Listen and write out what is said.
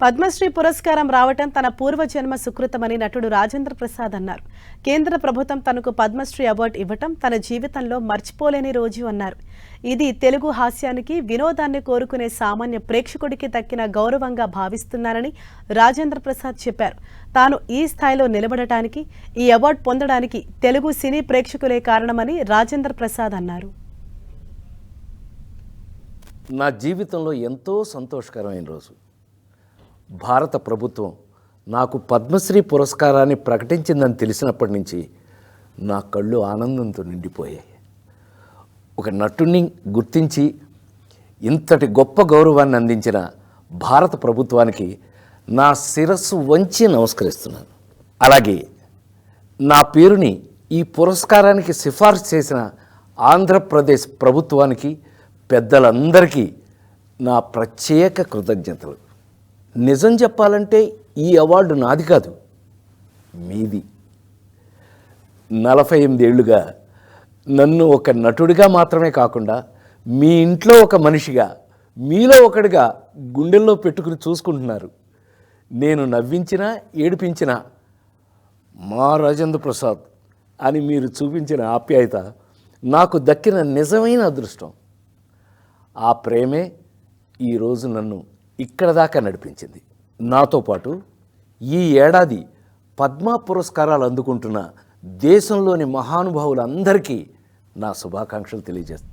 పద్మశ్రీ పురస్కారం రావటం తన పూర్వజన్మ సుకృతమని నటుడు రాజేంద్ర ప్రసాద్ అన్నారు. కేంద్ర ప్రభుత్వం తనకు పద్మశ్రీ అవార్డు ఇవ్వటం తన జీవితంలో మర్చిపోలేని రోజు అన్నారు. ఇది తెలుగు హాస్యానికి, వినోదాన్ని కోరుకునే సామాన్య ప్రేక్షకుడికి దక్కిన గౌరవంగా భావిస్తున్నానని రాజేంద్ర ప్రసాద్ చెప్పారు. తాను ఈ స్థాయిలో నిలబడటానికి, ఈ అవార్డు పొందడానికి తెలుగు సినీ ప్రేక్షకులే కారణమని రాజేంద్ర ప్రసాద్ అన్నారు. నా జీవితంలో ఎంతో సంతోషకరమైన రోజు. భారత ప్రభుత్వం నాకు పద్మశ్రీ పురస్కారాన్ని ప్రకటించిందని తెలిసినప్పటి నుంచి నా కళ్ళు ఆనందంతో నిండిపోయాయి. ఒక నటుడిని గుర్తించి ఇంతటి గొప్ప గౌరవాన్ని అందించిన భారత ప్రభుత్వానికి నా శిరస్సు వంచి నమస్కరిస్తున్నాను. అలాగే నా పేరుని ఈ పురస్కారానికి సిఫార్సు చేసిన ఆంధ్రప్రదేశ్ ప్రభుత్వానికి, పెద్దలందరికీ నా ప్రత్యేక కృతజ్ఞతలు. నిజం చెప్పాలంటే ఈ అవార్డు నాది కాదు, మీది. 48 ఏళ్లుగా నన్ను ఒక నటుడిగా మాత్రమే కాకుండా మీ ఇంట్లో ఒక మనిషిగా, మీలో ఒకడిగా గుండెల్లో పెట్టుకుని చూసుకుంటున్నారు. నేను నవ్వించినా ఏడిపించినా మా రాజేంద్ర ప్రసాద్ అని మీరు చూపించిన ఆప్యాయత నాకు దక్కిన నిజమైన అదృష్టం. ఆ ప్రేమే ఈరోజు నన్ను ఇక్కడ దాకా నడిపించింది. నాతో పాటు ఈ ఏడాది పద్మ పురస్కారాలు అందుకుంటున్న దేశంలోని మహానుభావులందరికీ నా శుభాకాంక్షలు తెలియజేస్తాను.